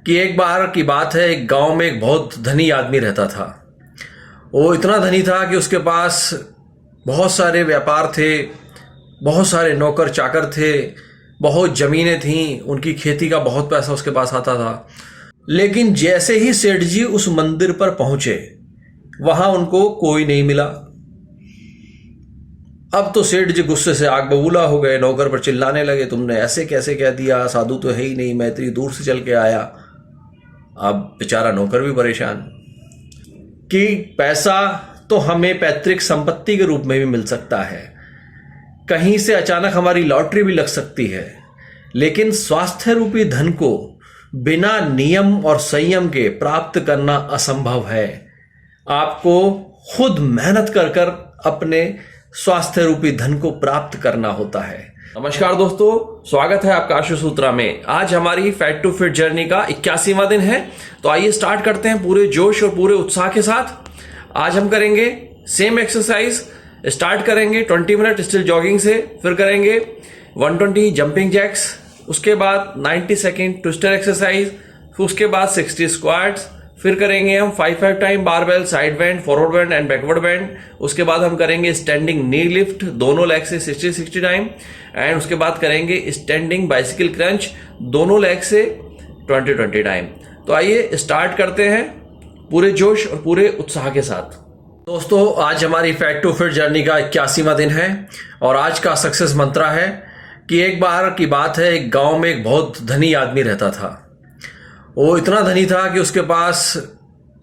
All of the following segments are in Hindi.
कि एक बार की बात है, एक गांव में एक बहुत धनी आदमी रहता था। वो इतना धनी था कि उसके पास बहुत सारे व्यापार थे, बहुत सारे नौकर चाकर थे, बहुत ज़मीनें थीं, उनकी खेती का बहुत पैसा उसके पास आता था। लेकिन जैसे ही सेठ जी उस मंदिर पर पहुंचे, वहां उनको कोई नहीं मिला। अब तो सेठ जी गुस्से से आग बबूला हो गए, नौकर पर चिल्लाने लगे, तुमने ऐसे कैसे कह दिया, साधु तो है ही नहीं, मैं इतनी दूर से चल के आया। अब बेचारा नौकर भी परेशान कि पैसा तो हमें पैतृक संपत्ति के रूप में भी मिल सकता है, कहीं से अचानक हमारी लॉटरी भी लग सकती है, लेकिन स्वास्थ्य रूपी धन को बिना नियम और संयम के प्राप्त करना असंभव है। आपको खुद मेहनत कर कर अपने स्वास्थ्य रूपी धन को प्राप्त करना होता है। नमस्कार दोस्तों, स्वागत है आपका आशु सूत्रा में। आज हमारी फैट टू फिट जर्नी का 81वां दिन है, तो आइए स्टार्ट करते हैं पूरे जोश और पूरे उत्साह के साथ। आज हम करेंगे सेम एक्सरसाइज। स्टार्ट करेंगे 20 मिनट स्टिल जॉगिंग से, फिर करेंगे 120 जंपिंग जैक्स, उसके बाद 90 सेकेंड ट्विस्टर एक्सरसाइज, फिर उसके बाद 60 स्क्वाट्स, फिर करेंगे हम 5 time barbell side bend, forward bend and backward bend. उसके बाद हम करेंगे स्टैंडिंग नी लिफ्ट दोनों लेग से 60 टाइम, एंड उसके बाद करेंगे स्टैंडिंग बाइसिकल क्रंच दोनों लेग से 20 टाइम। तो आइए स्टार्ट करते हैं पूरे जोश और पूरे उत्साह के साथ। दोस्तों, आज हमारी फैट टू फिट जर्नी का 81वां दिन है और आज का सक्सेस मंत्र है कि एक बार की बात है, एक गांव में एक बहुत धनी आदमी रहता था। वो इतना धनी था कि उसके पास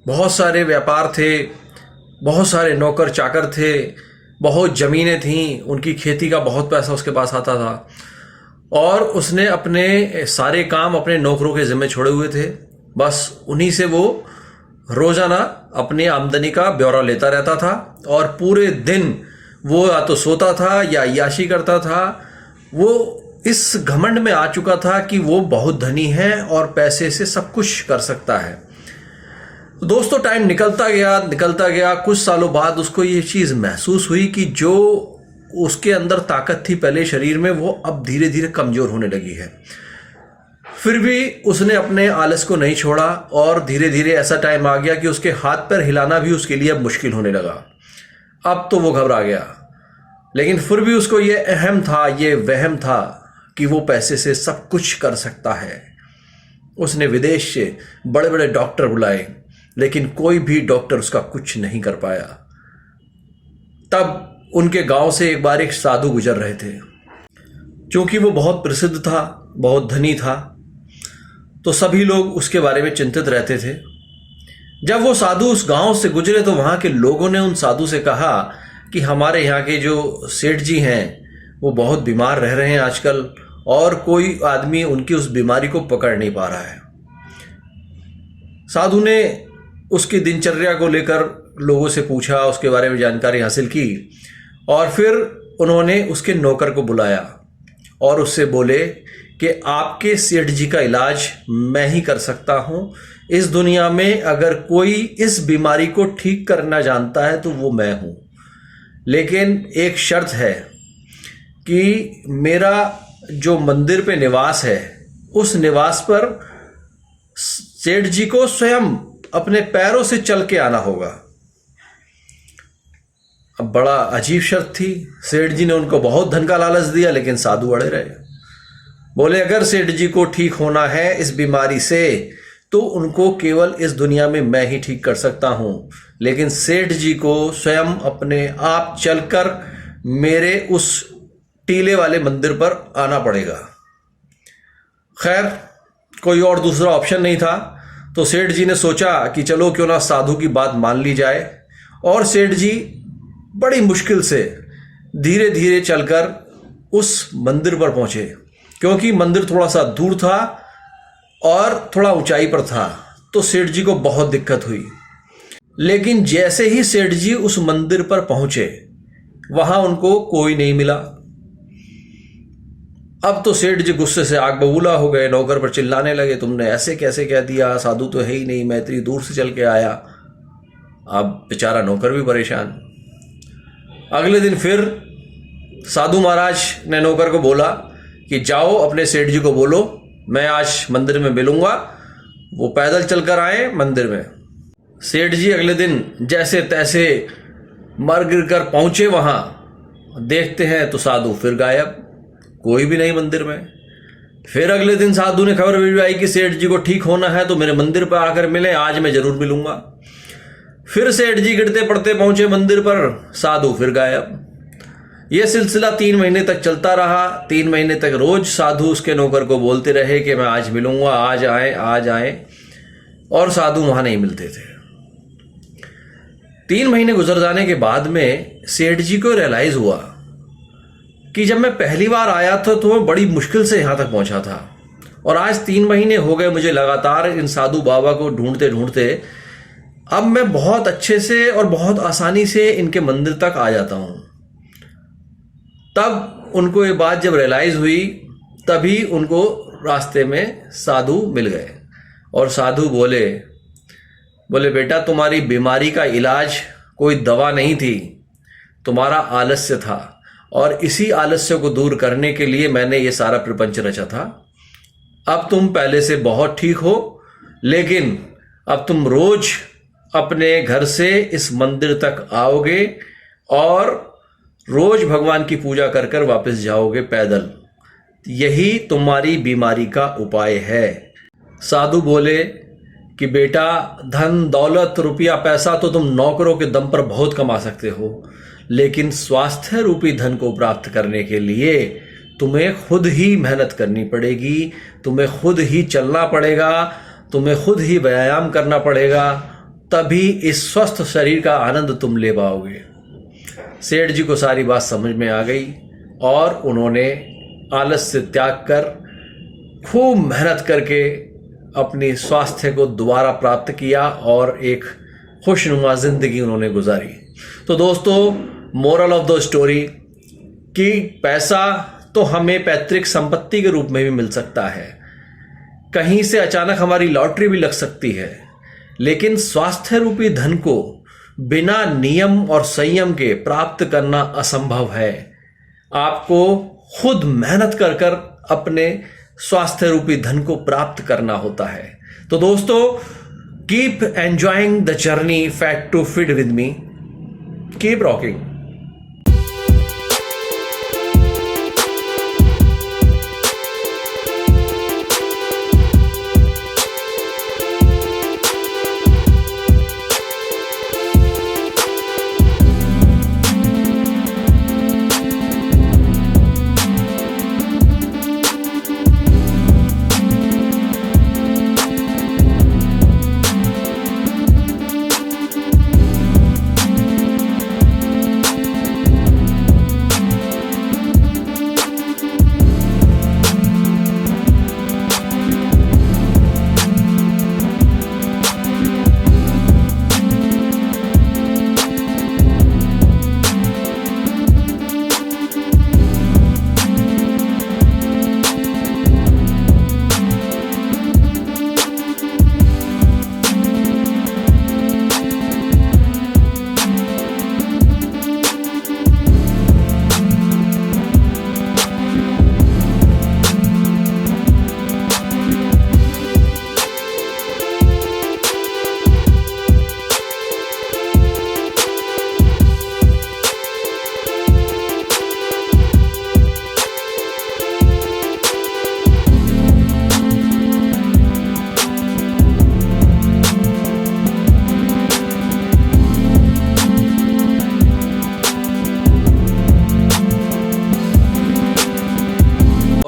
बहुत सारे व्यापार थे, बहुत सारे नौकर चाकर थे, बहुत ज़मीनें थीं, उनकी खेती का बहुत पैसा उसके पास आता था, और उसने अपने सारे काम अपने नौकरों के ज़िम्मे छोड़े हुए थे। बस उन्हीं से वो रोज़ाना अपनी आमदनी का ब्यौरा लेता रहता था और पूरे दिन वो या तो सोता था या अय्याशी करता था। वो इस घमंड में आ चुका था कि वो बहुत धनी है और पैसे से सब कुछ कर सकता है। दोस्तों, टाइम निकलता गया। कुछ सालों बाद उसको ये चीज़ महसूस हुई कि जो उसके अंदर ताकत थी पहले शरीर में, वो अब धीरे धीरे कमज़ोर होने लगी है। फिर भी उसने अपने आलस को नहीं छोड़ा और धीरे धीरे ऐसा टाइम आ गया कि उसके हाथ पैर हिलाना भी उसके लिए अब मुश्किल होने लगा। अब तो वो घबरा गया, लेकिन फिर भी उसको ये वहम था कि वो पैसे से सब कुछ कर सकता है। उसने विदेश से बड़े बड़े डॉक्टर बुलाए, लेकिन कोई भी डॉक्टर उसका कुछ नहीं कर पाया। तब उनके गांव से एक बार एक साधु गुजर रहे थे। क्योंकि वो बहुत प्रसिद्ध था, बहुत धनी था, तो सभी लोग उसके बारे में चिंतित रहते थे। जब वो साधु उस गांव से गुजरे तो वहां के लोगों ने उन साधु से कहा कि हमारे यहाँ के जो सेठ जी हैं वो बहुत बीमार रह रहे हैं आजकल, और कोई आदमी उनकी उस बीमारी को पकड़ नहीं पा रहा है। साधु ने उसकी दिनचर्या को लेकर लोगों से पूछा, उसके बारे में जानकारी हासिल की, और फिर उन्होंने उसके नौकर को बुलाया और उससे बोले कि आपके सेठ जी का इलाज मैं ही कर सकता हूँ। इस दुनिया में अगर कोई इस बीमारी को ठीक करना जानता है तो वो मैं हूँ, लेकिन एक शर्त है कि मेरा जो मंदिर पे निवास है, उस निवास पर सेठ जी को स्वयं अपने पैरों से चल के आना होगा। अब बड़ा अजीब शर्त थी। सेठ जी ने उनको बहुत धन का लालच दिया, लेकिन साधु अड़े रहे। बोले अगर सेठ जी को ठीक होना है इस बीमारी से तो उनको केवल इस दुनिया में मैं ही ठीक कर सकता हूं, लेकिन सेठ जी को स्वयं अपने आप चलकर मेरे उस टीले वाले मंदिर पर आना पड़ेगा। खैर, कोई और दूसरा ऑप्शन नहीं था, तो सेठ जी ने सोचा कि चलो क्यों ना साधु की बात मान ली जाए। और सेठ जी बड़ी मुश्किल से धीरे धीरे चलकर उस मंदिर पर पहुंचे, क्योंकि मंदिर थोड़ा सा दूर था और थोड़ा ऊंचाई पर था, तो सेठ जी को बहुत दिक्कत हुई। लेकिन जैसे ही सेठ जी उस मंदिर पर पहुंचे, वहां उनको कोई नहीं मिला। अब तो सेठ जी गुस्से से आग बबूला हो गए, नौकर पर चिल्लाने लगे, तुमने ऐसे कैसे कह दिया, साधु तो है ही नहीं, मैं इतनी दूर से चल के आया। अब बेचारा नौकर भी परेशान। अगले दिन फिर साधु महाराज ने नौकर को बोला कि जाओ अपने सेठ जी को बोलो मैं आज मंदिर में मिलूंगा, वो पैदल चलकर आए मंदिर में। सेठ जी अगले दिन जैसे तैसे मर गिर कर पहुंचे वहां, देखते हैं तो साधु फिर गायब, कोई भी नहीं मंदिर में। फिर अगले दिन साधु ने खबर भिजवाई कि सेठ जी को ठीक होना है तो मेरे मंदिर पर आकर मिले, आज मैं जरूर मिलूंगा। फिर सेठ जी गिरते पड़ते पहुंचे मंदिर पर, साधु फिर गायब। यह सिलसिला 3 महीने तक चलता रहा। 3 महीने तक रोज साधु उसके नौकर को बोलते रहे कि मैं आज मिलूंगा, आज आए आज आए, और साधु वहां नहीं मिलते थे। 3 महीने गुजर जाने के बाद में सेठ जी को रियलाइज हुआ कि जब मैं पहली बार आया था तो मैं बड़ी मुश्किल से यहां तक पहुंचा था, और आज 3 महीने हो गए मुझे लगातार इन साधु बाबा को ढूंढते ढूंढते, अब मैं बहुत अच्छे से और बहुत आसानी से इनके मंदिर तक आ जाता हूं। तब उनको ये बात जब रियलाइज हुई, तभी उनको रास्ते में साधु मिल गए, और साधु बोले बेटा, तुम्हारी बीमारी का इलाज कोई दवा नहीं थी, तुम्हारा आलस्य था, और इसी आलस्य को दूर करने के लिए मैंने ये सारा प्रपंच रचा था। अब तुम पहले से बहुत ठीक हो, लेकिन अब तुम रोज अपने घर से इस मंदिर तक आओगे और रोज भगवान की पूजा कर कर वापस जाओगे पैदल। यही तुम्हारी बीमारी का उपाय है। साधु बोले कि बेटा, धन दौलत रुपया पैसा तो तुम नौकरों के दम पर बहुत कमा सकते हो, लेकिन स्वास्थ्य रूपी धन को प्राप्त करने के लिए तुम्हें खुद ही मेहनत करनी पड़ेगी, तुम्हें खुद ही चलना पड़ेगा, तुम्हें खुद ही व्यायाम करना पड़ेगा, तभी इस स्वस्थ शरीर का आनंद तुम ले पाओगे। सेठ जी को सारी बात समझ में आ गई, और उन्होंने आलस्य त्याग कर खूब मेहनत करके अपनी स्वास्थ्य को दोबारा प्राप्त किया और एक खुशनुमा जिंदगी उन्होंने गुजारी। तो दोस्तों, मोरल ऑफ द स्टोरी कि पैसा तो हमें पैतृक संपत्ति के रूप में भी मिल सकता है, कहीं से अचानक हमारी लॉटरी भी लग सकती है, लेकिन स्वास्थ्य रूपी धन को बिना नियम और संयम के प्राप्त करना असंभव है। आपको खुद मेहनत कर कर अपने स्वास्थ्य रूपी धन को प्राप्त करना होता है। तो दोस्तों, keep enjoying the journey fact to fit with me, keep rocking.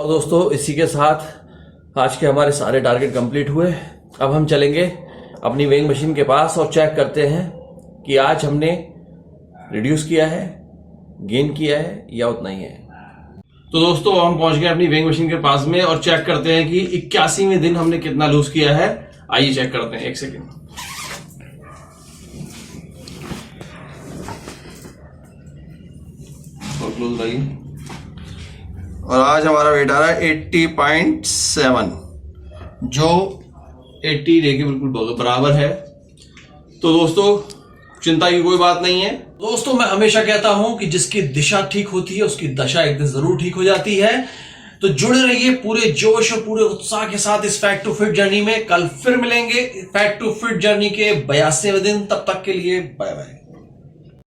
दोस्तों, इसी के साथ आज के हमारे सारे टारगेट कंप्लीट हुए। अब हम चलेंगे अपनी वेइंग मशीन के पास और चेक करते हैं कि आज हमने रिड्यूस किया है, गेन किया है या उतना ही है। तो दोस्तों, हम पहुंच गए अपनी वेइंग मशीन के पास में और चेक करते हैं कि 81वें दिन हमने कितना लूज किया है। आइए चेक करते हैं, 1 सेकेंड। क्लोज रही, और आज हमारा वेट आ रहा है 80.7, जो 80 डे के बिल्कुल बराबर है। तो दोस्तों, चिंता की कोई बात नहीं है। दोस्तों, मैं हमेशा कहता हूं कि जिसकी दिशा ठीक होती है उसकी दशा एक दिन जरूर ठीक हो जाती है। तो जुड़े रहिए पूरे जोश और पूरे उत्साह के साथ इस फैट टू फिट जर्नी में। कल फिर मिलेंगे फैट टू फिट जर्नी के 82वें दिन। तब तक के लिए बाय बाय।